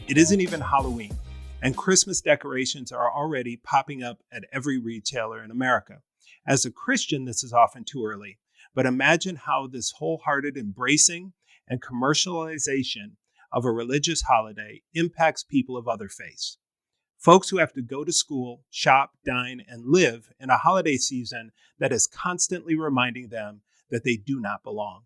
It isn't even Halloween, and Christmas decorations are already popping up at every retailer in America. As a Christian, this is often too early, but imagine how this wholehearted embracing and commercialization of a religious holiday impacts people of other faiths. Folks who have to go to school, shop, dine, and live in a holiday season that is constantly reminding them that they do not belong.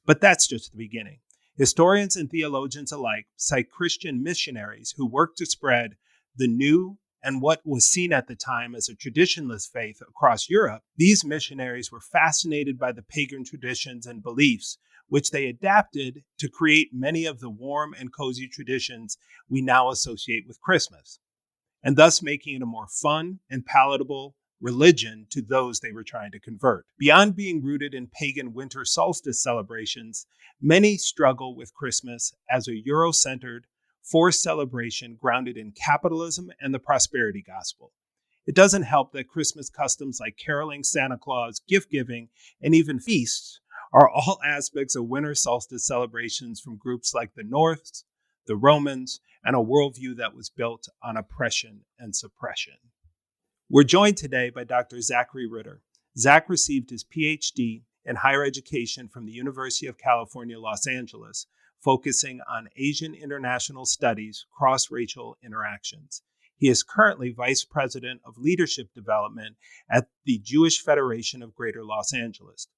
But that's just the beginning. Historians and theologians alike cite Christian missionaries who worked to spread the new and what was seen at the time as a traditionless faith across Europe. These missionaries were fascinated by the pagan traditions and beliefs, which they adapted to create many of the warm and cozy traditions we now associate with Christmas, and thus making it a more fun and palatable religion to those they were trying to convert. Beyond being rooted in pagan winter solstice celebrations, many struggle with Christmas as a Euro-centered, forced celebration grounded in capitalism and the prosperity gospel. It doesn't help that Christmas customs like caroling, Santa Claus, gift-giving, and even feasts are all aspects of winter solstice celebrations from groups like the Norths, the Romans, and a worldview that was built on oppression and suppression. We're joined today by Dr. Zachary Ritter. Zach received his PhD in higher education from the University of California, Los Angeles, focusing on Asian international studies, cross-racial interactions. He is currently Vice President of Leadership Development at the Jewish Federation of Greater Los Angeles.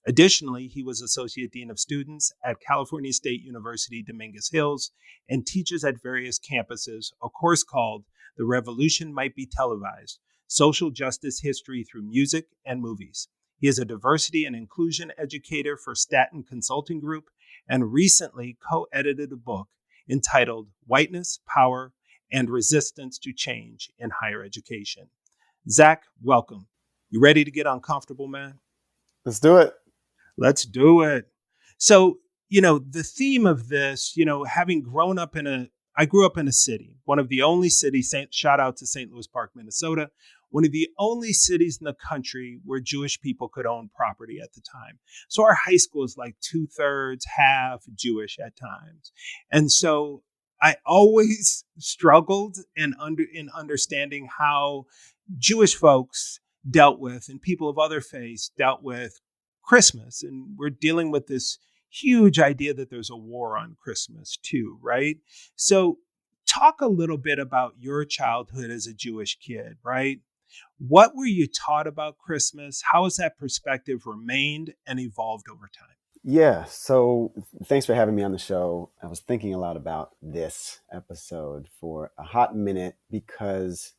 Additionally, he was Associate Dean of Students at California State University, Dominguez Hills, and teaches at various campuses a course called The Revolution Might Be Televised: Social Justice History Through Music and Movies. He is a diversity and inclusion educator for Staten Consulting Group and recently co-edited a book entitled Whiteness, Power, and Resistance to Change in Higher Education. Zach, welcome. You ready to get uncomfortable, man? Let's do it. Let's do it. So, the theme of this, having grown up I grew up in a city, one of the only cities, shout out to St. Louis Park, Minnesota, one of the only cities in the country where Jewish people could own property at the time. So our high school is like 2/3, half Jewish at times. And so I always struggled in understanding how Jewish folks dealt with, and people of other faiths dealt with, Christmas. And we're dealing with this huge idea that there's a war on Christmas too, right? So talk a little bit about your childhood as a Jewish kid, right? What were you taught about Christmas? How has that perspective remained and evolved over time? Yeah, so thanks for having me on the show. I was thinking a lot about this episode for a hot minute because,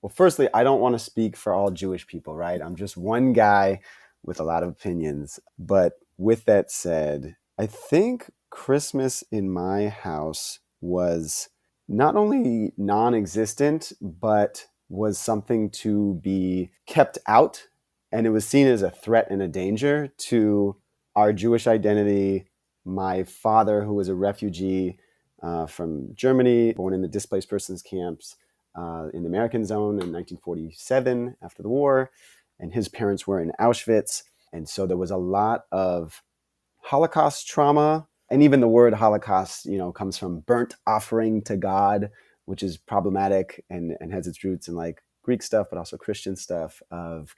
well, firstly, I don't want to speak for all Jewish people, right? I'm just one guy with a lot of opinions. But with that said, I think Christmas in my house was not only non-existent, but was something to be kept out. And it was seen as a threat and a danger to our Jewish identity. My father, who was a refugee from Germany, born in the displaced persons camps in the American zone in 1947 after the war, and his parents were in Auschwitz. And so there was a lot of Holocaust trauma. And even the word Holocaust, comes from burnt offering to God, which is problematic and has its roots in like Greek stuff, but also Christian stuff of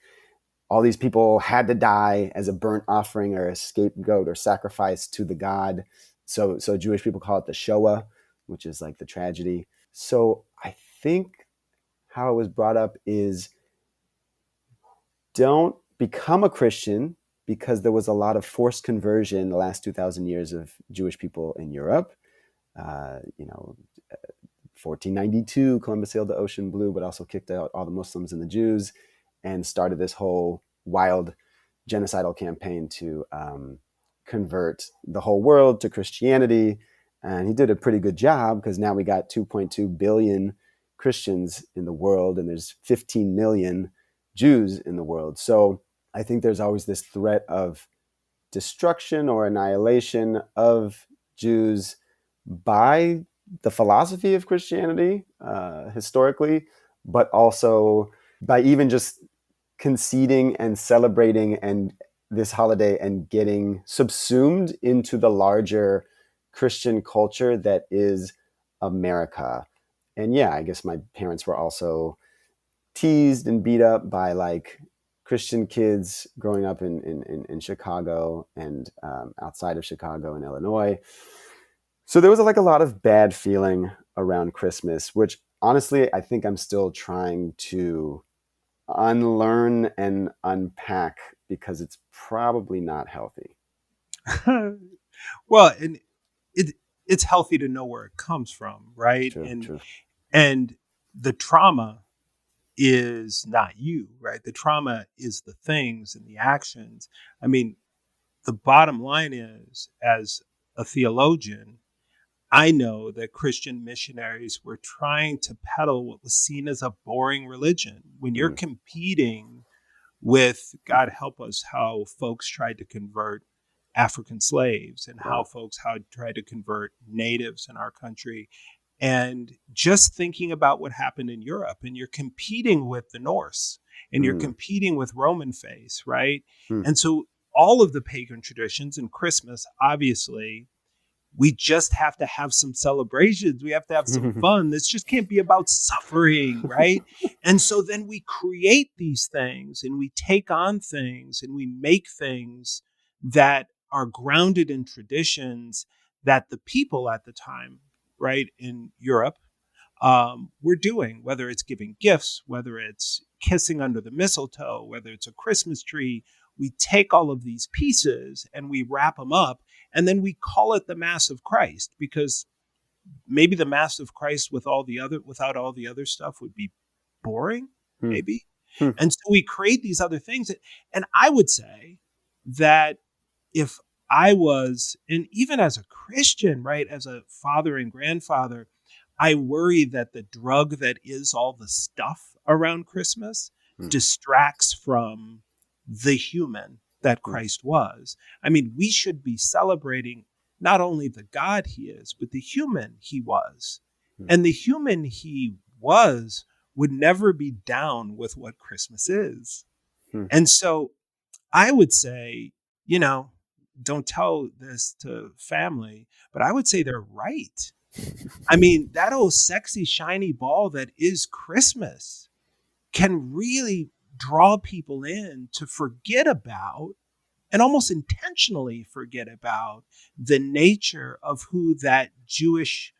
all these people had to die as a burnt offering or a scapegoat or sacrifice to the god. So Jewish people call it the Shoah, which is like the tragedy. So I think how it was brought up is don't become a Christian, because there was a lot of forced conversion the last 2,000 years of Jewish people in Europe. 1492, Columbus sailed the ocean blue, but also kicked out all the Muslims and the Jews and started this whole wild genocidal campaign to convert the whole world to Christianity. And he did a pretty good job because now we got 2.2 billion Christians in the world and there's 15 million Jews in the world. So I think there's always this threat of destruction or annihilation of Jews by the philosophy of Christianity historically, but also by even just conceding and celebrating and this holiday and getting subsumed into the larger Christian culture that is America. And yeah, I guess my parents were also teased and beat up by like Christian kids growing up in Chicago and outside of Chicago in Illinois. So there was like a lot of bad feeling around Christmas, which honestly, I think I'm still trying to unlearn and unpack because it's probably not healthy. Well, and it it's healthy to know where it comes from, right? True, true. And the trauma is not you, right? The trauma is the things and the actions. I mean, the bottom line is, as a theologian, I know that Christian missionaries were trying to peddle what was seen as a boring religion. When you're competing with, God help us, how folks tried to convert African slaves and how folks tried to convert natives in our country. And just thinking about what happened in Europe, and you're competing with the Norse and you're competing with Roman faith, right? And so all of the pagan traditions and Christmas, obviously, we just have to have some celebrations. We have to have some fun. This just can't be about suffering, right? And so then we create these things and we take on things and we make things that are grounded in traditions that the people at the time, right, in Europe, were doing, whether it's giving gifts, whether it's kissing under the mistletoe, whether it's a Christmas tree. We take all of these pieces and we wrap them up, and then we call it the Mass of Christ, because maybe the Mass of Christ without all the other stuff would be boring, maybe. And so we create these other things. And I would say that if I was, and even as a Christian, right, as a father and grandfather, I worry that the drug that is all the stuff around Christmas distracts from the human that Christ was. I mean, we should be celebrating not only the God he is, but the human he was. And the human he was would never be down with what Christmas is. And so I would say, don't tell this to family, but I would say they're right. I mean, that old sexy, shiny ball that is Christmas can really draw people in to forget about, and almost intentionally forget about, the nature of who that Jewish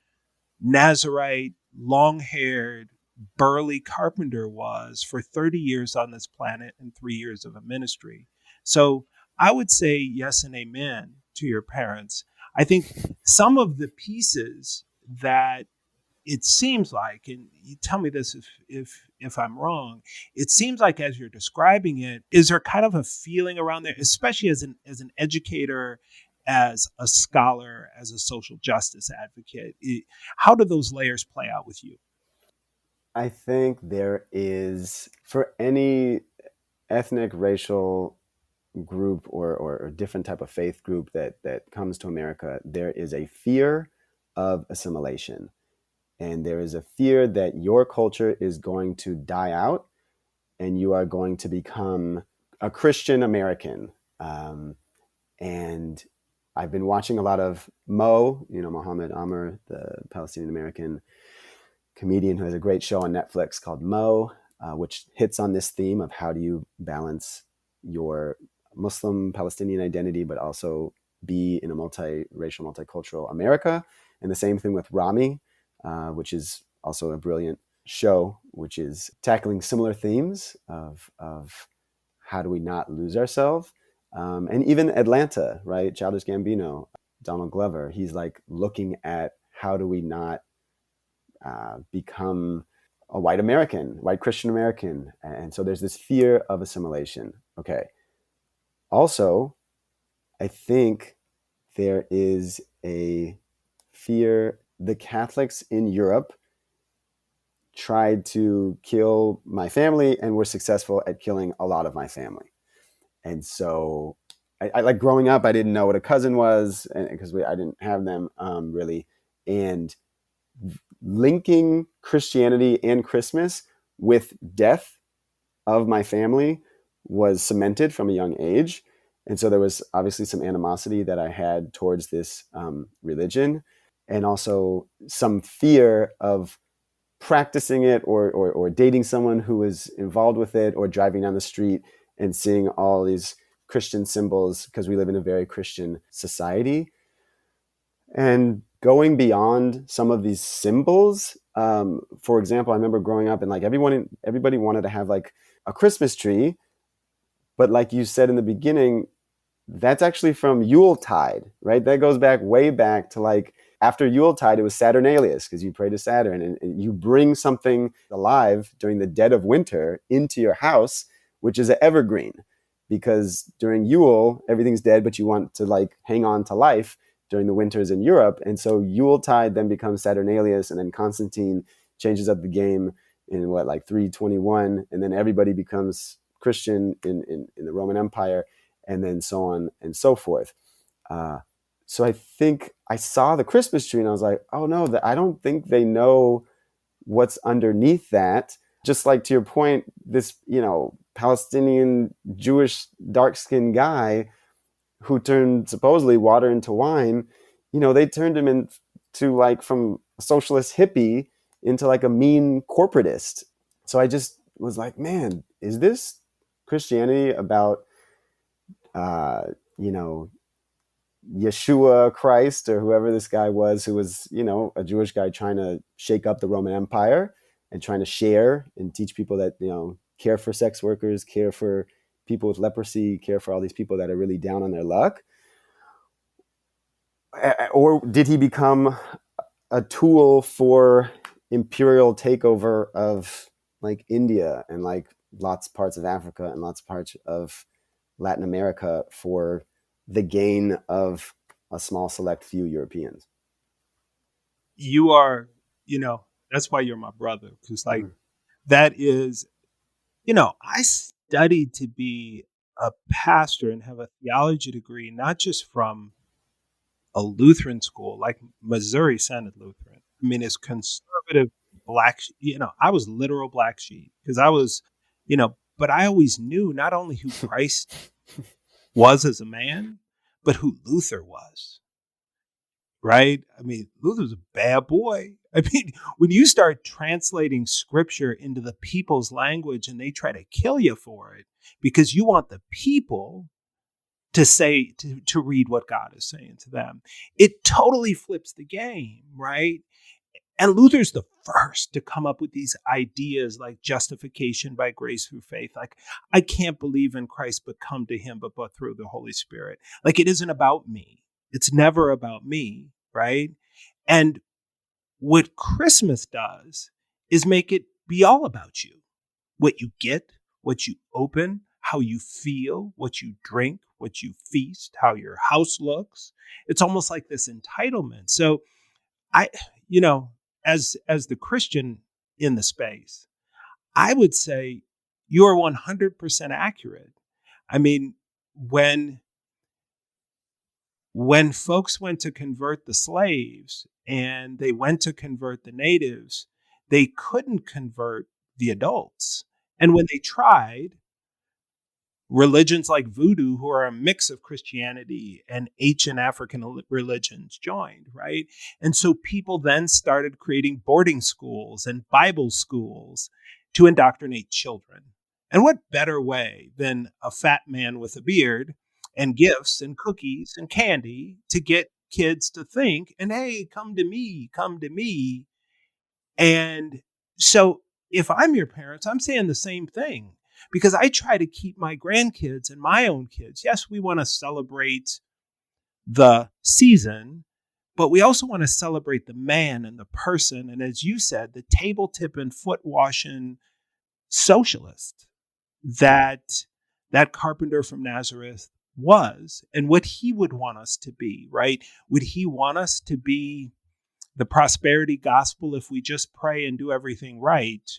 Nazarite, long-haired, burly carpenter was for 30 years on this planet and 3 years of a ministry. So I would say yes and amen to your parents. I think some of the pieces that it seems like, and you tell me this if I'm wrong, it seems like as you're describing it, is there kind of a feeling around there, especially as an educator, as a scholar, as a social justice advocate? How do those layers play out with you? I think there is, for any ethnic, racial group or different type of faith group that comes to America, there is a fear of assimilation. And there is a fear that your culture is going to die out and you are going to become a Christian American. And I've been watching a lot of Mohammed Amr, the Palestinian American comedian who has a great show on Netflix called Mo, which hits on this theme of how do you balance your Muslim Palestinian identity, but also be in a multiracial, multicultural America. And the same thing with Rami, which is also a brilliant show, which is tackling similar themes of how do we not lose ourselves. And even Atlanta, right? Childish Gambino, Donald Glover, he's like looking at how do we not become a white American, white Christian American. And so there's this fear of assimilation. Okay. Also, I think there is a fear. The Catholics in Europe tried to kill my family and were successful at killing a lot of my family. And so I like growing up, I didn't know what a cousin was because I didn't have them really. And linking Christianity and Christmas with death of my family was cemented from a young age. And so there was obviously some animosity that I had towards this religion, and also some fear of practicing it or dating someone who was involved with it, or driving down the street and seeing all these Christian symbols, because we live in a very Christian society. And going beyond some of these symbols, for example, I remember growing up and like everybody wanted to have like a Christmas tree, but like you said in the beginning, that's actually from Yuletide, right? That goes way back to like after Yuletide, it was Saturnalius, because you pray to Saturn, and you bring something alive during the dead of winter into your house, which is an evergreen, because during Yule, everything's dead, but you want to like hang on to life during the winters in Europe. And so Yuletide then becomes Saturnalius, and then Constantine changes up the game in like 321, and then everybody becomes Christian in the Roman Empire, and then so on and so forth. So I think I saw the Christmas tree and I was like, oh no, I don't think they know what's underneath that. Just like to your point, this, Palestinian Jewish dark-skinned guy who turned supposedly water into wine, they turned him into like from a socialist hippie into like a mean corporatist. So I just was like, man, is this Christianity about, Yeshua Christ, or whoever this guy was, who was, a Jewish guy trying to shake up the Roman Empire and trying to share and teach people that, care for sex workers, care for people with leprosy, care for all these people that are really down on their luck? Or did he become a tool for imperial takeover of like India and like lots of parts of Africa and lots of parts of Latin America for the gain of a small select few Europeans? You are, that's why you're my brother. Because like, that is, I studied to be a pastor and have a theology degree, not just from a Lutheran school, like Missouri Synod Lutheran. I mean, it's conservative black, I was literal black sheep because I was, but I always knew not only who Christ was as a man, but who Luther was. Right? I mean, Luther's a bad boy. I mean, when you start translating scripture into the people's language and they try to kill you for it because you want the people to say, to read what God is saying to them, it totally flips the game, right? And Luther's the first to come up with these ideas like justification by grace through faith. Like, I can't believe in Christ, but come to him, but through the Holy Spirit. Like, it isn't about me. It's never about me, right? And what Christmas does is make it be all about you. What you get, what you open, how you feel, what you drink, what you feast, how your house looks. It's almost like this entitlement. So as the Christian in the space, I would say you are 100% accurate. I mean, when folks went to convert the slaves and they went to convert the natives, they couldn't convert the adults. And when they tried, religions like voodoo, who are a mix of Christianity and ancient African religions, joined, right? And so people then started creating boarding schools and Bible schools to indoctrinate children. And what better way than a fat man with a beard and gifts and cookies and candy to get kids to think, and hey, come to me, come to me. And so if I'm your parents, I'm saying the same thing. Because I try to keep my grandkids and my own kids. Yes, we want to celebrate the season, but we also want to celebrate the man and the person. And as you said, the table tipping, foot washing socialist that carpenter from Nazareth was, and what he would want us to be, right? Would he want us to be the prosperity gospel if we just pray and do everything right?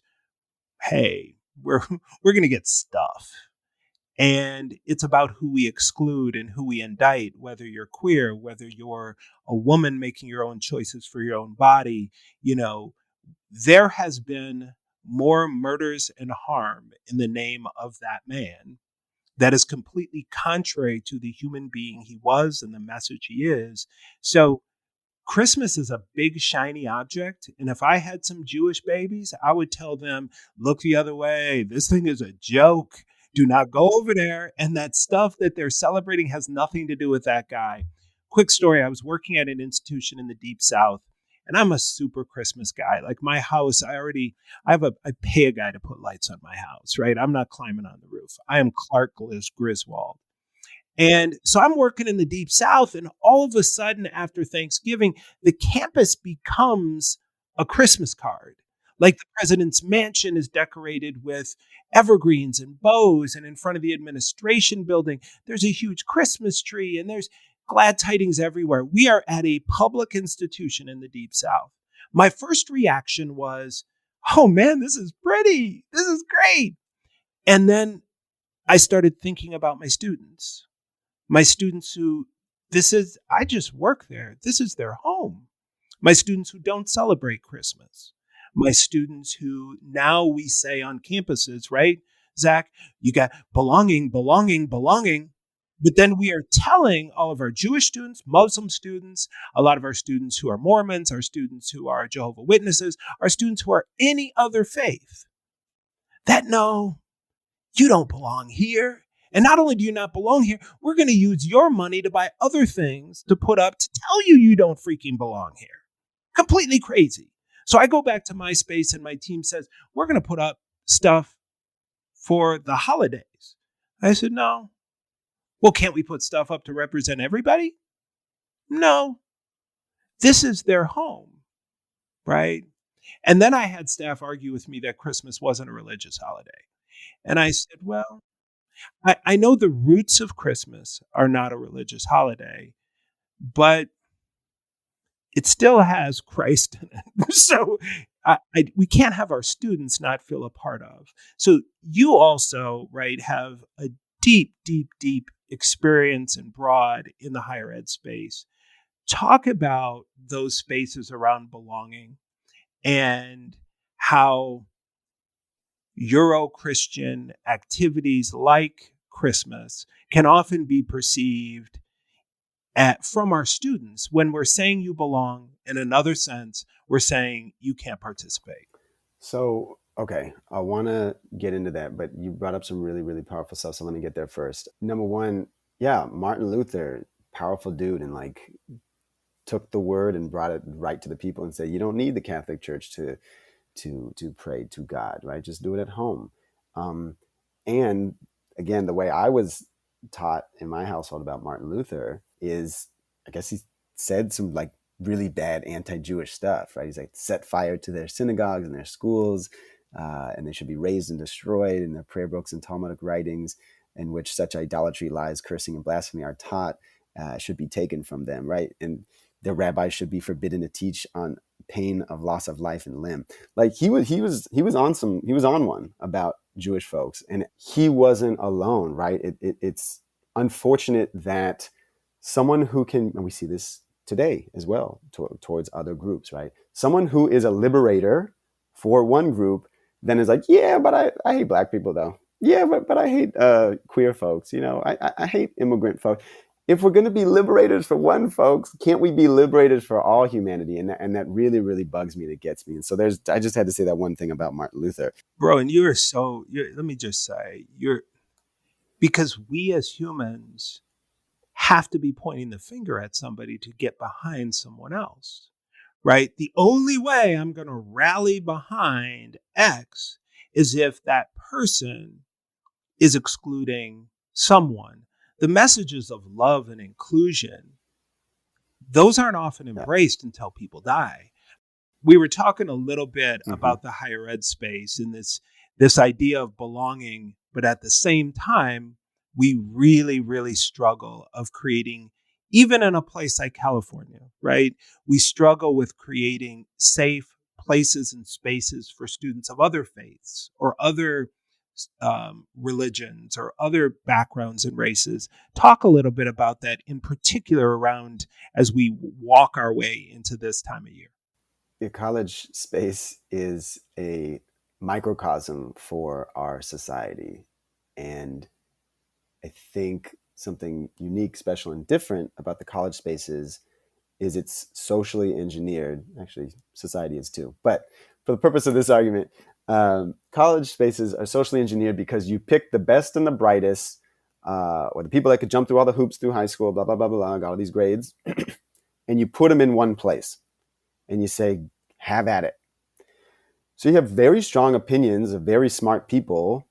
Hey, we're going to get stuff. And it's about who we exclude and who we indict, whether you're queer, whether you're a woman making your own choices for your own body. There has been more murders and harm in the name of that man that is completely contrary to the human being he was and the message he is. So Christmas is a big, shiny object. And if I had some Jewish babies, I would tell them, look the other way. This thing is a joke. Do not go over there. And that stuff that they're celebrating has nothing to do with that guy. Quick story. I was working at an institution in the Deep South, and I'm a super Christmas guy. Like my house, I pay a guy to put lights on my house, right? I'm not climbing on the roof. I am Clark Griswold. And so I'm working in the Deep South, and all of a sudden after Thanksgiving, the campus becomes a Christmas card. Like the president's mansion is decorated with evergreens and bows, and in front of the administration building, there's a huge Christmas tree, and there's glad tidings everywhere. We are at a public institution in the Deep South. My first reaction was, oh man, this is pretty. This is great. And then I started thinking about my students who, I just work there. This is their home. My students who don't celebrate Christmas. My students who now we say on campuses, right, Zach, you got belonging, belonging, belonging. But then we are telling all of our Jewish students, Muslim students, a lot of our students who are Mormons, our students who are Jehovah's Witnesses, our students who are any other faith, that no, you don't belong here. And not only do you not belong here, we're going to use your money to buy other things to put up to tell you don't freaking belong here. Completely crazy. So I go back to my space and my team says, we're going to put up stuff for the holidays. I said, no. Well, can't we put stuff up to represent everybody? No. This is their home, right? And then I had staff argue with me that Christmas wasn't a religious holiday. And I said, well, I know the roots of Christmas are not a religious holiday, but it still has Christ in it. So we can't have our students not feel a part of. So you also, right, have a deep, deep, deep experience and broad in the higher ed space. Talk about those spaces around belonging and how Euro-Christian activities like Christmas can often be perceived from our students. When we're saying you belong, in another sense, we're saying you can't participate. So, okay, I want to get into that, but you brought up some really, really powerful stuff, so let me get there first. Number one, yeah, Martin Luther, powerful dude, and like took the word and brought it right to the people and said, you don't need the Catholic Church to pray to God, right? Just do it at home. And again, the way I was taught in my household about Martin Luther is, I guess he said some like really bad anti-Jewish stuff, right? He's like, set fire to their synagogues and their schools, and they should be razed and destroyed, and their prayer books and Talmudic writings in which such idolatry, lies, cursing, and blasphemy are taught should be taken from them, right? And the rabbis should be forbidden to teach on pain of loss of life and limb. Like he was on one about Jewish folks, and he wasn't alone, right? It's unfortunate that someone who can, and we see this today as well towards other groups, right? Someone who is a liberator for one group then is like, yeah, but I hate black people though. Yeah, but I hate queer folks. You know, I hate immigrant folks. If we're going to be liberators for one folks, can't we be liberators for all humanity? And that really, really bugs me. That gets me. And so I just had to say that one thing about Martin Luther. Bro, and let me just say, because we as humans have to be pointing the finger at somebody to get behind someone else, right? The only way I'm going to rally behind X is if that person is excluding someone. The messages of love and inclusion, those aren't often embraced until people die. We were talking a little bit about the higher ed space and this idea of belonging, but at the same time, we really, really struggle of creating, even in a place like California, right? We struggle with creating safe places and spaces for students of other faiths or other religions or other backgrounds and races. Talk a little bit about that, in particular around as we walk our way into this time of year. The college space is a microcosm for our society. And I think something unique, special, and different about the college spaces is it's socially engineered. Actually, society is too. But for the purpose of this argument, college spaces are socially engineered because you pick the best and the brightest, or the people that could jump through all the hoops through high school, blah, blah, blah, blah, blah, got all these grades, and you put them in one place. And you say, have at it. So you have very strong opinions of very smart people.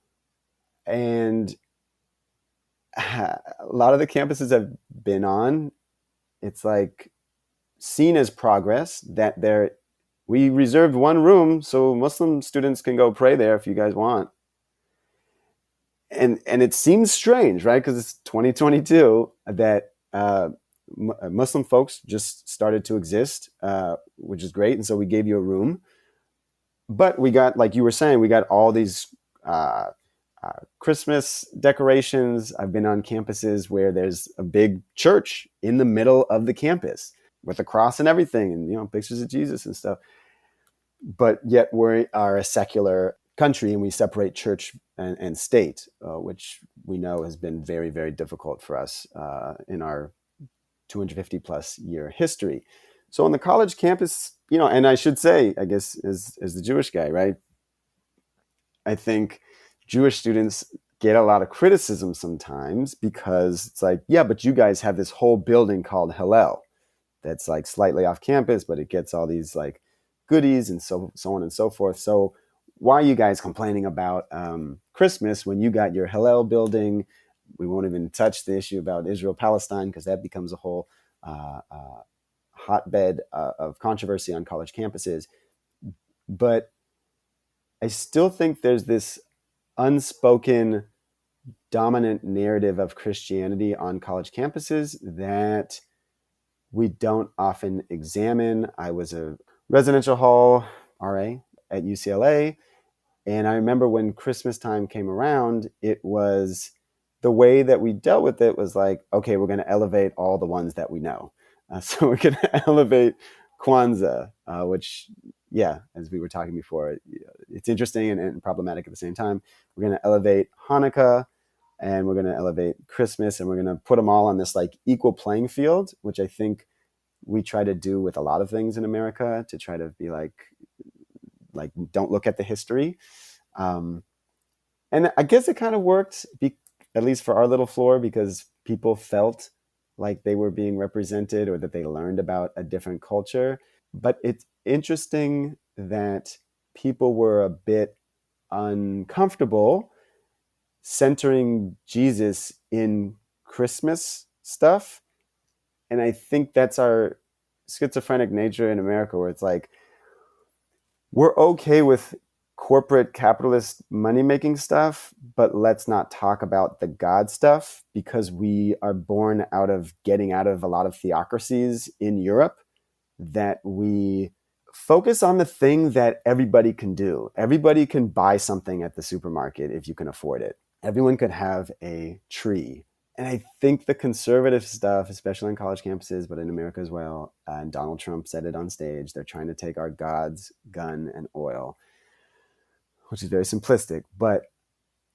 And a lot of the campuses I've been on, it's like seen as progress that we reserved one room so Muslim students can go pray there if you guys want. And it seems strange, right? Because it's 2022 that Muslim folks just started to exist, which is great. And so we gave you a room. But we got, like you were saying, we got all these Christmas decorations. I've been on campuses where there's a big church in the middle of the campus with a cross and everything, and pictures of Jesus and stuff. But yet we are a secular country, and we separate church and state, which we know has been very, very difficult for us in our 250 plus year history. So on the college campus, and I should say, I guess, as the Jewish guy, right? I think Jewish students get a lot of criticism sometimes because it's like, yeah, but you guys have this whole building called Hillel that's like slightly off campus, but it gets all these like goodies and so on and so forth. So why are you guys complaining about Christmas when you got your Hillel building? We won't even touch the issue about Israel-Palestine because that becomes a whole hotbed of controversy on college campuses. But I still think there's this unspoken dominant narrative of Christianity on college campuses that we don't often examine. I was a residential hall RA at UCLA, and I remember when Christmas time came around, it was the way that we dealt with it was like, okay, we're going to elevate all the ones that we know. So we're going to elevate Kwanzaa, which, yeah, as we were talking before, it's interesting and problematic at the same time. We're going to elevate Hanukkah, and we're going to elevate Christmas, and we're going to put them all on this like equal playing field, which I think we try to do with a lot of things in America to try to be like don't look at the history. And I guess it kind of worked, at least for our little floor, because people felt like they were being represented or that they learned about a different culture. But it's interesting that people were a bit uncomfortable centering Jesus in Christmas stuff. And I think that's our schizophrenic nature in America, where it's like, we're okay with corporate capitalist money-making stuff, but let's not talk about the God stuff, because we are born out of getting out of a lot of theocracies in Europe that we focus on the thing that everybody can do. Everybody can buy something at the supermarket if you can afford it. Everyone could have a tree. And I think the conservative stuff, especially on college campuses, but in America as well, and Donald Trump said it on stage, they're trying to take our God's gun and oil, which is very simplistic. But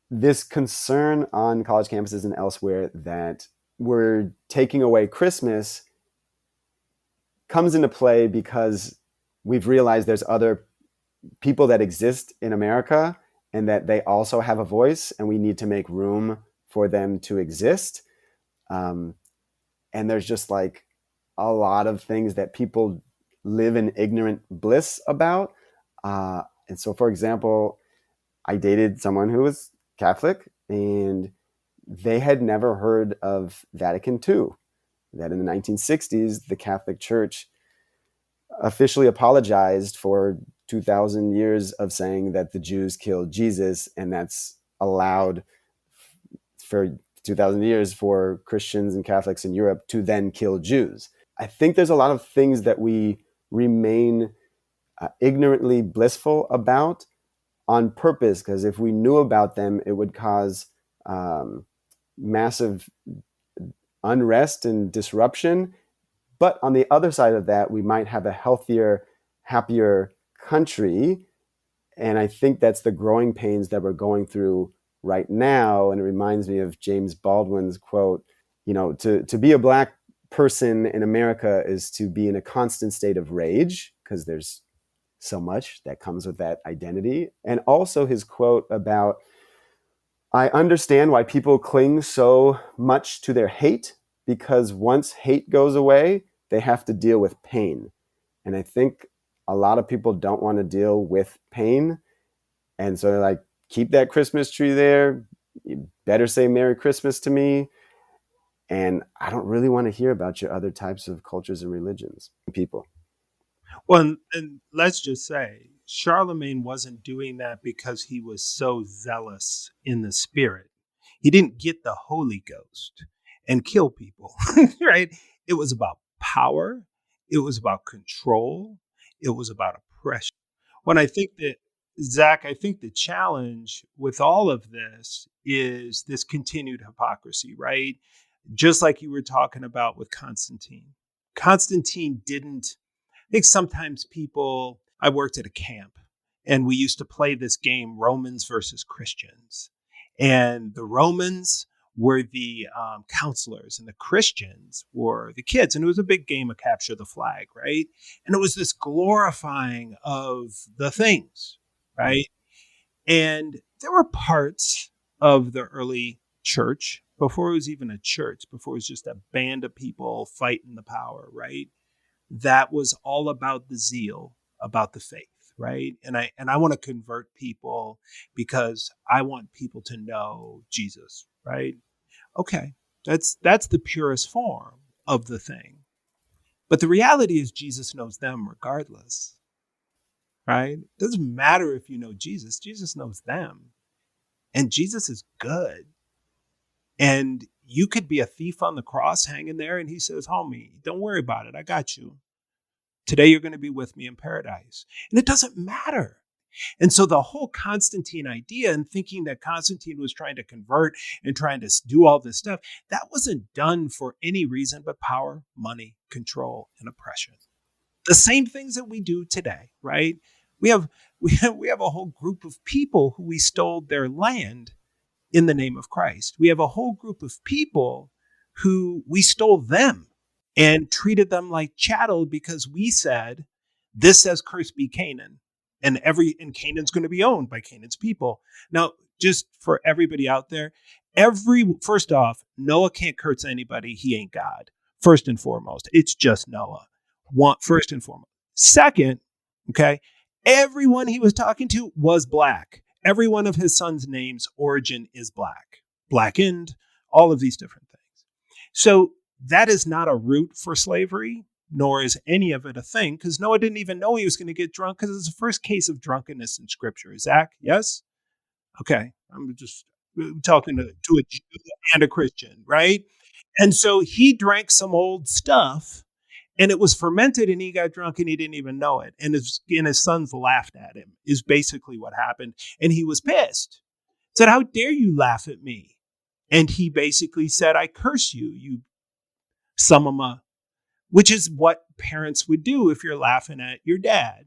this concern on college campuses and elsewhere that we're taking away Christmas comes into play because we've realized there's other people that exist in America and that they also have a voice, and we need to make room for them to exist. And there's just like a lot of things that people live in ignorant bliss about. And so, for example, I dated someone who was Catholic, and they had never heard of Vatican II, that in the 1960s, the Catholic Church officially apologized for 2,000 years of saying that the Jews killed Jesus, and that's allowed for 2,000 years for Christians and Catholics in Europe to then kill Jews. I think there's a lot of things that we remain ignorantly blissful about on purpose, because if we knew about them, it would cause massive unrest and disruption. But on the other side of that, we might have a healthier, happier country. And I think that's the growing pains that we're going through right now. And it reminds me of James Baldwin's quote, to be a Black person in America is to be in a constant state of rage, because there's so much that comes with that identity. And also his quote about, I understand why people cling so much to their hate, because once hate goes away, they have to deal with pain. And I think a lot of people don't want to deal with pain. And so they're like, keep that Christmas tree there. You better say Merry Christmas to me. And I don't really want to hear about your other types of cultures and religions, people. Well, and let's just say Charlemagne wasn't doing that because he was so zealous in the spirit. He didn't get the Holy Ghost and kill people, right? It was about power. It was about control. It was about oppression. When I think that, Zach, I think the challenge with all of this is this continued hypocrisy, right? Just like you were talking about with Constantine. Constantine didn't, I think sometimes I worked at a camp and we used to play this game, Romans versus Christians. And the Romans were the counselors and the Christians were the kids. And it was a big game of capture the flag, right? And it was this glorifying of the things, right? And there were parts of the early church, before it was even a church, before it was just a band of people fighting the power, right? That was all about the zeal, about the faith, right? And I want to convert people because I want people to know Jesus, right? Okay, that's the purest form of the thing. But the reality is Jesus knows them regardless, right? It doesn't matter if you know Jesus. Jesus knows them. And Jesus is good. And you could be a thief on the cross hanging there and he says, homie, don't worry about it. I got you. Today you're going to be with me in paradise. And it doesn't matter. And so the whole Constantine idea and thinking that Constantine was trying to convert and trying to do all this stuff, that wasn't done for any reason but power, money, control, and oppression. The same things that we do today, right? We have a whole group of people who we stole their land in the name of Christ. We have a whole group of people who we stole them and treated them like chattel because we said, this says curse be Canaan. And Canaan's going to be owned by Canaan's people. Now, just for everybody out there, first off, Noah can't curse anybody. He ain't God. First and foremost, it's just Noah. First and foremost. Second, okay, everyone he was talking to was Black. Every one of his sons' names, origin is Black. Blackened, all of these different things. So that is not a root for slavery, nor is any of it a thing, because Noah didn't even know he was going to get drunk, because it's the first case of drunkenness in Scripture. Zach, yes? Okay, I'm just talking to a Jew and a Christian, right? And so he drank some old stuff, and it was fermented, and he got drunk, and he didn't even know it. And his sons laughed at him, is basically what happened. And he was pissed. Said, how dare you laugh at me? And he basically said, I curse you, you Samama, which is what parents would do if you're laughing at your dad.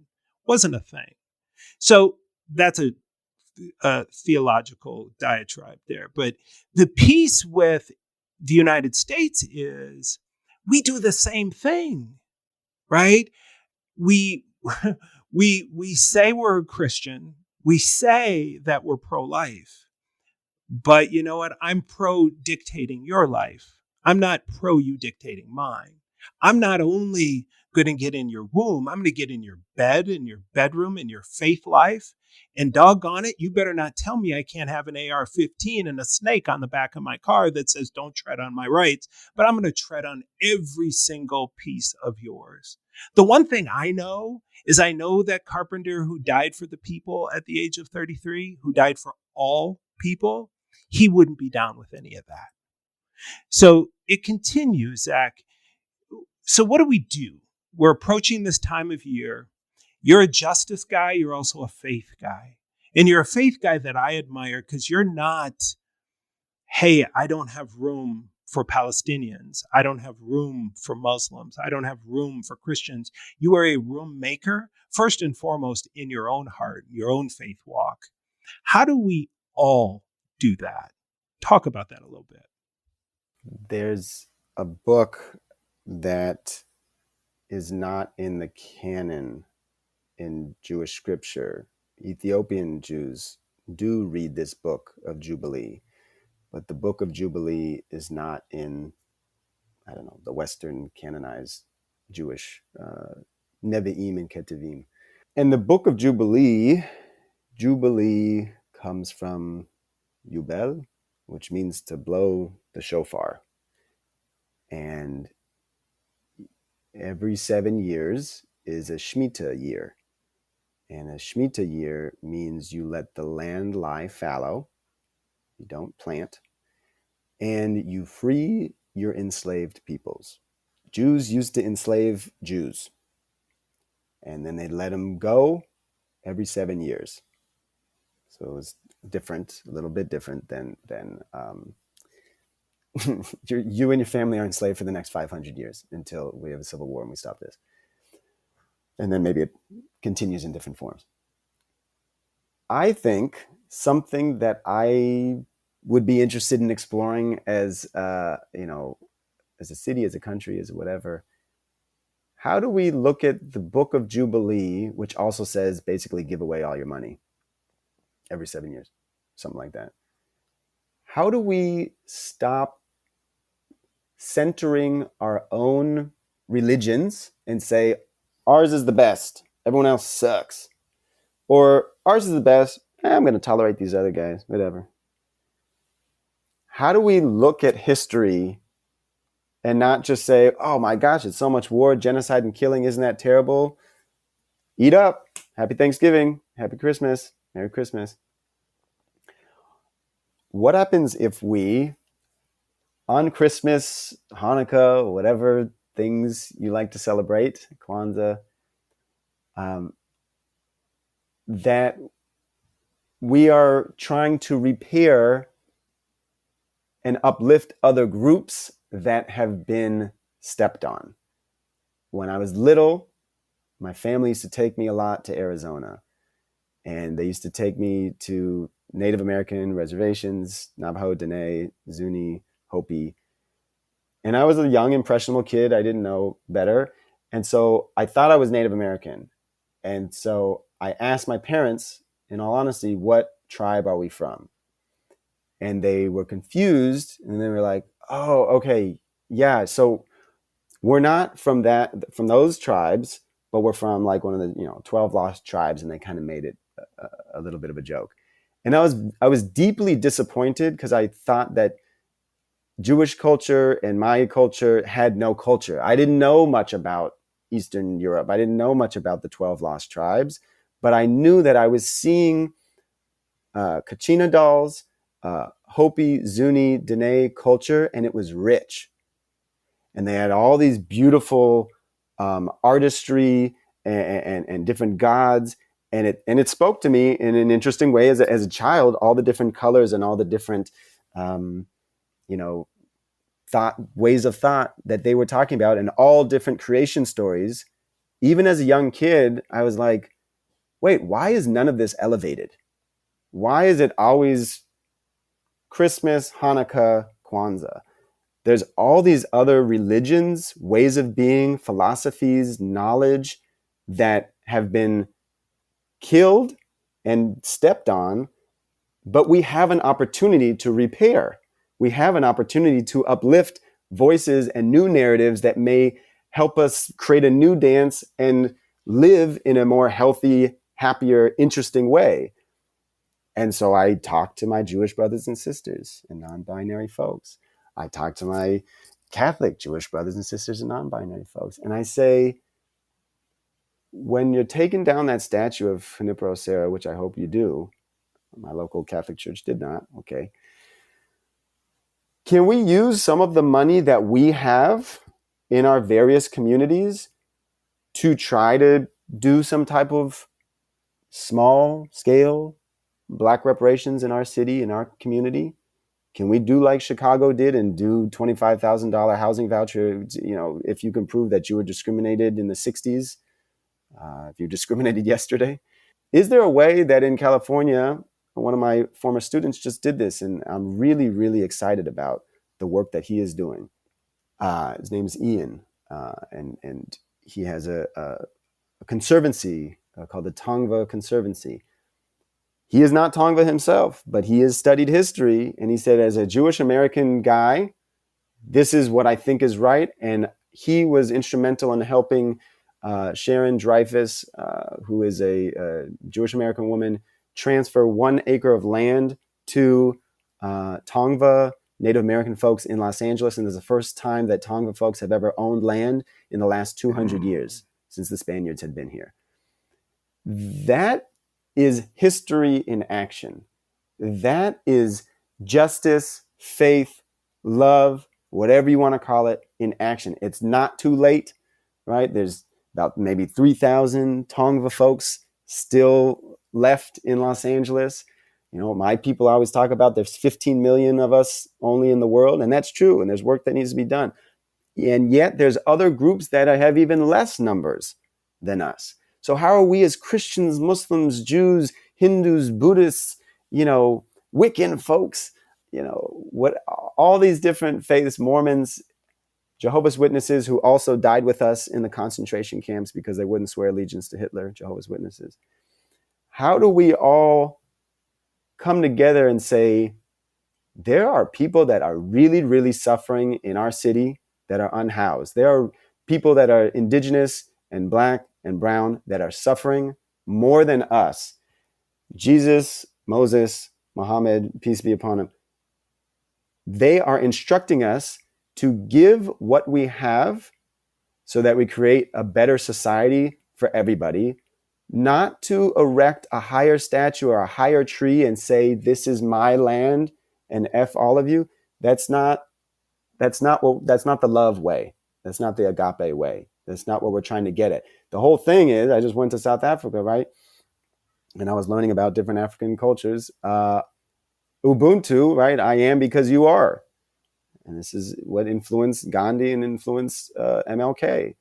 Wasn't a thing. So that's a theological diatribe there. But the piece with the United States is we do the same thing, right? We say we're a Christian. We say that we're pro-life. But you know what? I'm pro dictating your life. I'm not pro you dictating mine. I'm not only going to get in your womb, I'm going to get in your bed, in your bedroom, in your faith life. And doggone it, you better not tell me I can't have an AR-15 and a snake on the back of my car that says don't tread on my rights, but I'm going to tread on every single piece of yours. The one thing I know is I know that carpenter who died for the people at the age of 33, who died for all people, he wouldn't be down with any of that. So it continues, Zach. So what do? We're approaching this time of year. You're a justice guy. You're also a faith guy. And you're a faith guy that I admire because you're not, hey, I don't have room for Palestinians. I don't have room for Muslims. I don't have room for Christians. You are a room maker, first and foremost, in your own heart, your own faith walk. How do we all do that? Talk about that a little bit. There's a book that is not in the canon in Jewish scripture. Ethiopian Jews do read this book of Jubilee, but the book of Jubilee is not in, I don't know, the Western canonized Jewish Nevi'im and Ketuvim. And the book of Jubilee comes from Yubel, which means to blow the shofar. And every 7 years is a Shemitah year. And a Shemitah year means you let the land lie fallow, you don't plant, and you free your enslaved peoples. Jews used to enslave Jews, and then they'd let them go every 7 years. So it was different, a little bit different than you and your family are enslaved for the next 500 years until we have a civil war and we stop this. And then maybe it continues in different forms. I think something that I would be interested in exploring as, as a city, as a country, as whatever, how do we look at the Book of Jubilee, which also says basically give away all your money every 7 years, something like that. How do we stop centering our own religions and say, ours is the best, everyone else sucks? Or ours is the best, I'm going to tolerate these other guys, whatever. How do we look at history and not just say, oh my gosh, it's so much war, genocide, and killing, isn't that terrible? Eat up, happy Thanksgiving, happy Christmas, Merry Christmas. What happens if we, on Christmas, Hanukkah, whatever things you like to celebrate, Kwanzaa, that we are trying to repair and uplift other groups that have been stepped on? When I was little, my family used to take me a lot to Arizona, and they used to take me to Native American reservations, Navajo, Dene, Zuni, Hopi. And I was a young, impressionable kid. I didn't know better. And so I thought I was Native American. And so I asked my parents, in all honesty, what tribe are we from? And they were confused. And they were like, oh, okay, yeah. So we're not from those tribes, but we're from like one of the 12 lost tribes. And they kind of made it a little bit of a joke. And I was deeply disappointed because I thought that Jewish culture and my culture had no culture. I didn't know much about Eastern Europe. I didn't know much about the 12 lost tribes, but I knew that I was seeing Kachina dolls, Hopi, Zuni, Dene culture, and it was rich. And they had all these beautiful artistry and different gods. And it spoke to me in an interesting way as a child, all the different colors and all the different, ways of thought that they were talking about, and all different creation stories. Even as a young kid, I was like, wait, why is none of this elevated? Why is it always Christmas, Hanukkah, Kwanzaa? There's all these other religions, ways of being, philosophies, knowledge that have been killed and stepped on, but we have an opportunity to repair. We have an opportunity to uplift voices and new narratives that may help us create a new dance and live in a more healthy, happier, interesting way. And so I talk to my Jewish brothers and sisters and non-binary folks. I talk to my Catholic Jewish brothers and sisters and non-binary folks. And I say, when you're taking down that statue of Junipero Serra, which I hope you do, my local Catholic church did not, okay. Can we use some of the money that we have in our various communities to try to do some type of small scale Black reparations in our city, in our community? Can we do like Chicago did and do $25,000 housing voucher? If you can prove that you were discriminated in the 60s, if you discriminated yesterday. Is there a way that in California, one of my former students just did this, and I'm really, really excited about the work that he is doing. His name is Ian, and he has a conservancy called the Tongva Conservancy. He is not Tongva himself, but he has studied history, and he said, as a Jewish American guy, this is what I think is right. And he was instrumental in helping Sharon Dreyfus, who is a Jewish American woman, transfer 1 acre of land to Tongva Native American folks in Los Angeles. And it's the first time that Tongva folks have ever owned land in the last 200 years since the Spaniards had been here. That is history in action. That is justice, faith, love, whatever you want to call it, in action. It's not too late, right? There's about maybe 3,000 Tongva folks still left in Los Angeles. My people always talk about there's 15 million of us only in the world, and that's true, and there's work that needs to be done. And yet there's other groups that have even less numbers than us. So how are we as Christians, Muslims, Jews, Hindus, Buddhists, Wiccan folks, what all these different faiths, Mormons, Jehovah's Witnesses, who also died with us in the concentration camps because they wouldn't swear allegiance to Hitler, Jehovah's Witnesses. How do we all come together and say, there are people that are really, really suffering in our city that are unhoused. There are people that are indigenous and Black and brown that are suffering more than us. Jesus, Moses, Muhammad, peace be upon him, they are instructing us to give what we have so that we create a better society for everybody, not to erect a higher statue or a higher tree and say, this is my land and F all of you. That's not the love way. That's not the agape way. That's not what we're trying to get at. The whole thing is, I just went to South Africa, right? And I was learning about different African cultures. Ubuntu, right? I am because you are. And this is what influenced Gandhi and influenced MLK.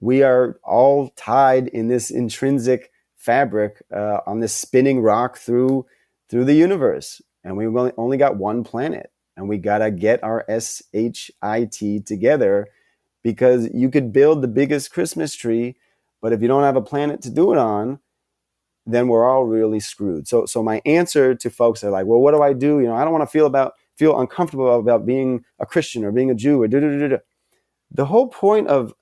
We are all tied in this intrinsic fabric on this spinning rock through the universe. And we've only got one planet. And we got to get our SHIT together, because you could build the biggest Christmas tree, but if you don't have a planet to do it on, then we're all really screwed. So my answer to folks are like, well, what do I do? I don't want to feel uncomfortable about being a Christian or being a Jew or da-da-da-da. The whole point of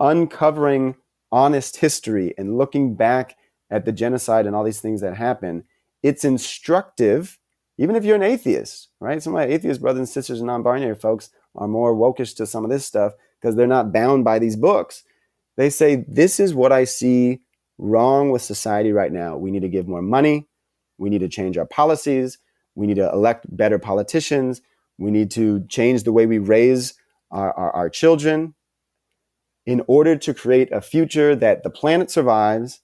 uncovering honest history and looking back at the genocide and all these things that happen, it's instructive, even if you're an atheist, right? Some of my atheist brothers and sisters and non-binary folks are more wokish to some of this stuff because they're not bound by these books. They say, this is what I see wrong with society right now. We need to give more money. We need to change our policies. We need to elect better politicians. We need to change the way we raise our children in order to create a future that the planet survives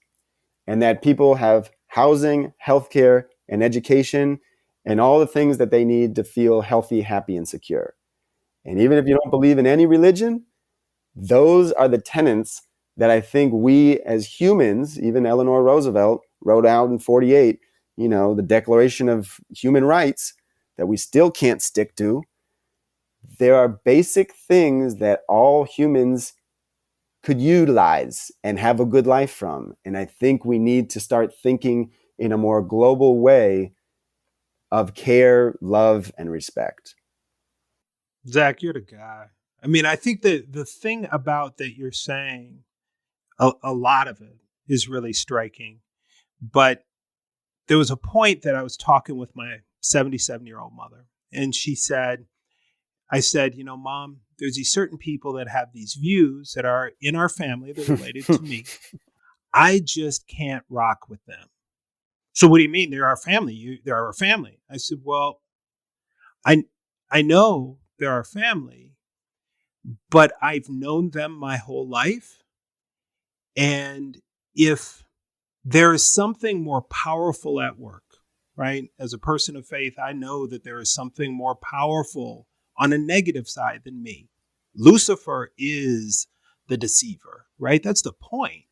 and that people have housing, healthcare, and education, and all the things that they need to feel healthy, happy, and secure. And even if you don't believe in any religion, those are the tenets that I think we as humans, even Eleanor Roosevelt wrote out in 1948, the Declaration of Human Rights that we still can't stick to. There are basic things that all humans could utilize and have a good life from. And I think we need to start thinking in a more global way of care, love, and respect. Zach, you're the guy. I mean, I think that the thing about that you're saying, a lot of it is really striking. But there was a point that I was talking with my 77-year-old mother, and I said, Mom, there's these certain people that have these views that are in our family that are related to me. I just can't rock with them. So what do you mean? They're our family. They're our family. I said, well, I know they're our family, but I've known them my whole life. And if there is something more powerful at work, right? As a person of faith, I know that there is something more powerful on a negative side than me. Lucifer is the deceiver, right? That's the point.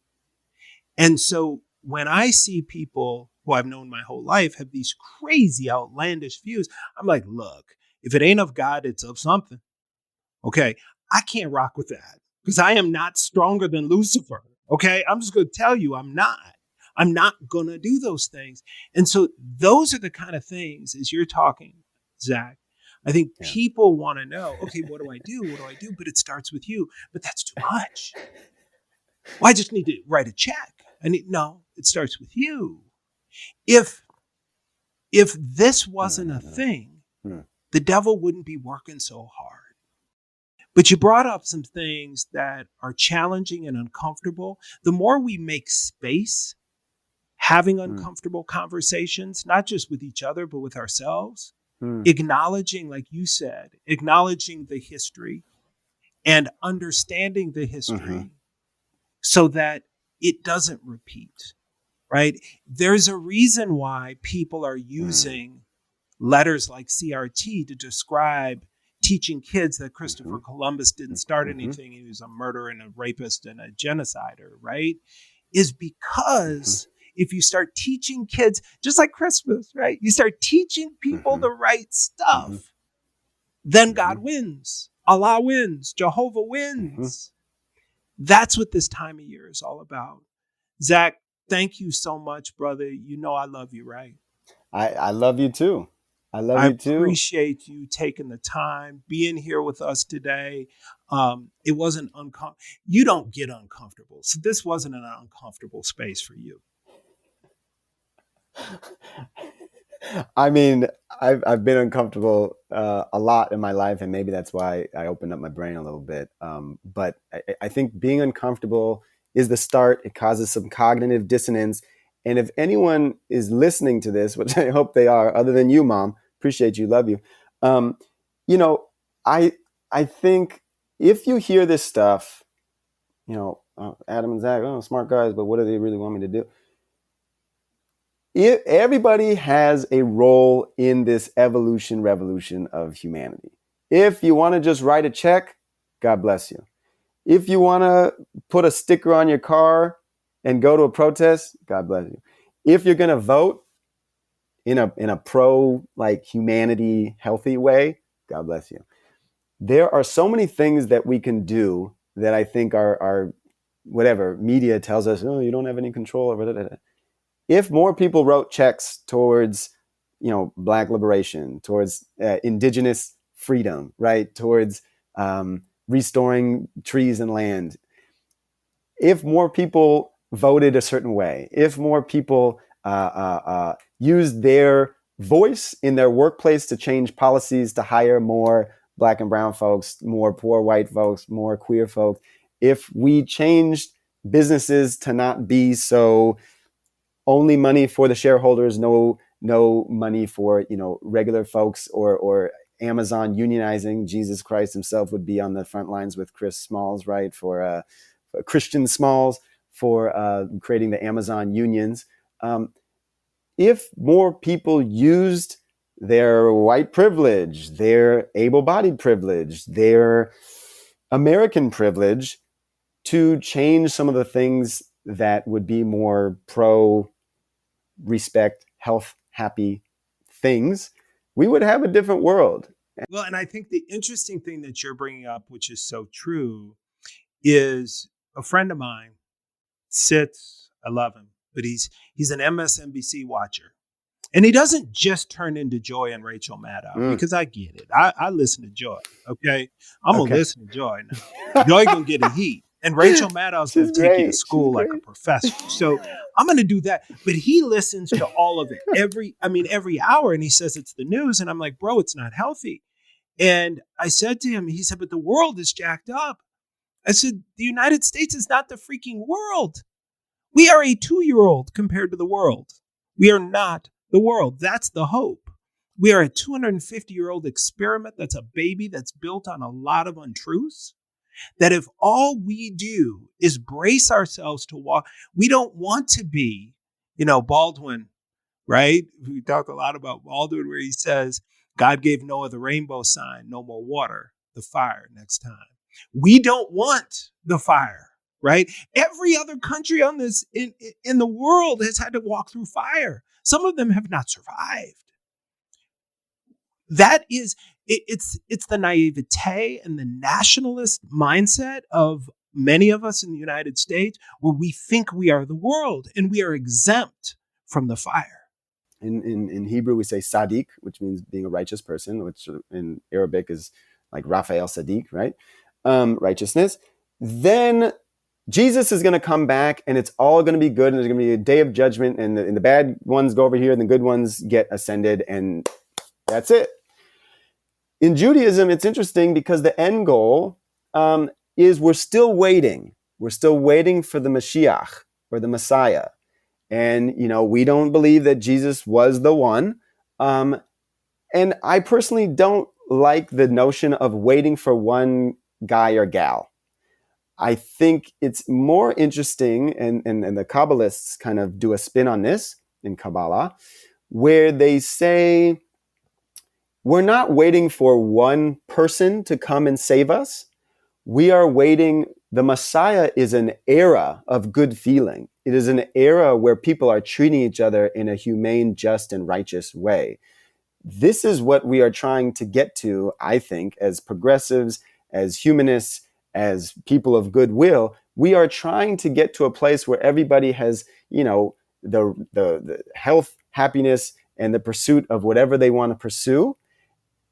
And so when I see people who I've known my whole life have these crazy, outlandish views, I'm like, look, if it ain't of God, it's of something. Okay. I can't rock with that because I am not stronger than Lucifer. Okay. I'm just going to tell you, I'm not. I'm not going to do those things. And so those are the kind of things, as you're talking, Zach, I think people want to know, okay, what do I do? What do I do? But it starts with you. But that's too much. Well, I just need to write a check. No, it starts with you. If this wasn't a thing, the devil wouldn't be working so hard. But you brought up some things that are challenging and uncomfortable. The more we make space, having uncomfortable conversations, not just with each other, but with ourselves, acknowledging, like you said, acknowledging the history and understanding the history so that it doesn't repeat, right? There's a reason why people are using letters like CRT to describe teaching kids that Christopher Columbus didn't start anything. He was a murderer and a rapist and a genocider, right? Is because if you start teaching kids, just like Christmas, right? You start teaching people the right stuff, then God wins. Allah wins. Jehovah wins. That's what this time of year is all about. Zach, thank you so much, brother. You know I love you, right? I love you too. I love you too. I appreciate you taking the time, being here with us today. It wasn't uncomfortable. You don't get uncomfortable. So this wasn't an uncomfortable space for you. I mean, I've been uncomfortable a lot in my life, and maybe that's why I opened up my brain a little bit. But I think being uncomfortable is the start. It causes some cognitive dissonance. And if anyone is listening to this, which I hope they are, other than you, Mom, appreciate you, love you. I think if you hear this stuff, Adam and Zach, smart guys, but what do they really want me to do? Everybody has a role in this revolution of humanity. If you want to just write a check, God bless you. If you want to put a sticker on your car and go to a protest, God bless you. If you're going to vote in a pro humanity healthy way, God bless you. There are so many things that we can do that I think are whatever media tells us, you don't have any control over that. If more people wrote checks towards, Black liberation, towards indigenous freedom, right, towards restoring trees and land, if more people voted a certain way, if more people used their voice in their workplace to change policies to hire more Black and brown folks, more poor white folks, more queer folks, if we changed businesses to not be so only money for the shareholders, no money for regular folks, or Amazon unionizing. Jesus Christ himself would be on the front lines with Chris Smalls, right? For Christian Smalls for creating the Amazon unions. If more people used their white privilege, their able-bodied privilege, their American privilege to change some of the things that would be more pro respect, health, happy things, we would have a different world. Well, and I think the interesting thing that you're bringing up, which is so true, is a friend of mine sits, I love him, but he's an MSNBC watcher. And he doesn't just turn into Joy and Rachel Maddow, because I get it. I listen to Joy, okay? I'm going to listen to Joy now. Joy going to get a heat. And Rachel Maddow's going to take you to school like a professor. So I'm going to do that. But he listens to all of it every hour. And he says it's the news. And I'm like, bro, it's not healthy. And I said to him, he said, but the world is jacked up. I said, the United States is not the freaking world. We are a 2-year-old compared to the world. We are not the world. That's the hope. We are a 250-year-old experiment that's a baby that's built on a lot of untruths. That if all we do is brace ourselves to walk, we don't want to be, Baldwin right? We talked a lot about Baldwin where he says, God gave Noah the rainbow sign, no more water, the fire next time. We don't want the fire, right? Every other country on this in the world has had to walk through fire. Some of them have not survived. That is, it's the naivete and the nationalist mindset of many of us in the United States, where we think we are the world and we are exempt from the fire. In Hebrew, we say Sadiq, which means being a righteous person, which in Arabic is like Raphael Sadiq, right? Righteousness. Then Jesus is going to come back and it's all going to be good. And there's going to be a day of judgment and the bad ones go over here and the good ones get ascended. And that's it. In Judaism, it's interesting because the end goal is we're still waiting. We're still waiting for the Mashiach or the Messiah. And, we don't believe that Jesus was the one. And I personally don't like the notion of waiting for one guy or gal. I think it's more interesting, and the Kabbalists kind of do a spin on this in Kabbalah, where they say, we're not waiting for one person to come and save us. We are waiting. The Messiah is an era of good feeling. It is an era where people are treating each other in a humane, just, and righteous way. This is what we are trying to get to, I think, as progressives, as humanists, as people of goodwill. We are trying to get to a place where everybody has, the health, happiness, and the pursuit of whatever they want to pursue.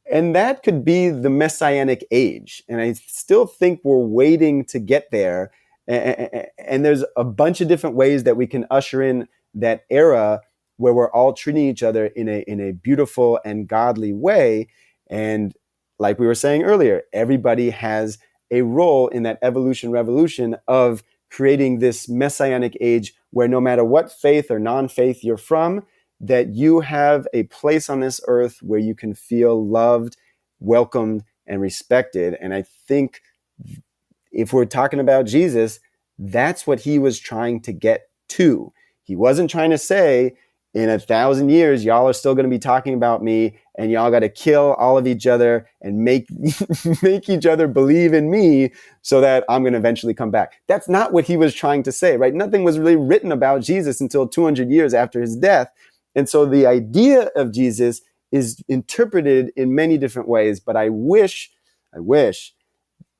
And that could be the messianic age. And I still think we're waiting to get there. And there's a bunch of different ways that we can usher in that era where we're all treating each other in a beautiful and godly way. And like we were saying earlier, everybody has a role in that evolution revolution of creating this messianic age where no matter what faith or non-faith you're from, that you have a place on this earth where you can feel loved, welcomed, and respected. And I think if we're talking about Jesus, that's what he was trying to get to. He wasn't trying to say, in 1,000 years, y'all are still going to be talking about me and y'all got to kill all of each other and make each other believe in me so that I'm going to eventually come back. That's not what he was trying to say, right? Nothing was really written about Jesus until 200 years after his death. And so the idea of Jesus is interpreted in many different ways. But I wish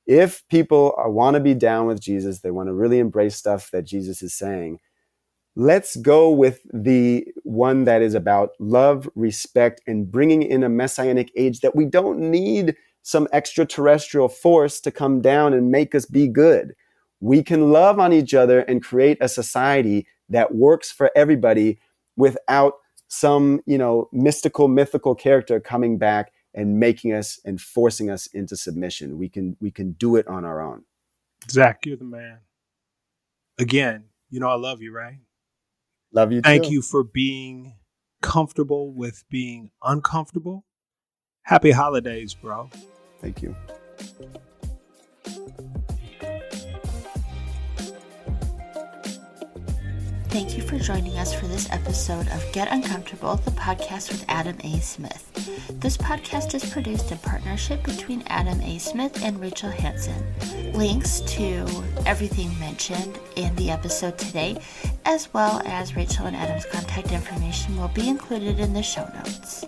if people want to be down with Jesus, they want to really embrace stuff that Jesus is saying, let's go with the one that is about love, respect, and bringing in a messianic age that we don't need some extraterrestrial force to come down and make us be good. We can love on each other and create a society that works for everybody without some, mystical, mythical character coming back and making us and forcing us into submission. We can do it on our own. Zach, you're the man. Again, I love you, right? Love you too. Thank you for being comfortable with being uncomfortable. Happy holidays, bro. Thank you. Thank you for joining us for this episode of Get Uncomfortable, the podcast with Adam A. Smith. This podcast is produced in partnership between Adam A. Smith and Rachel Hansen. Links to everything mentioned in the episode today, as well as Rachel and Adam's contact information, will be included in the show notes.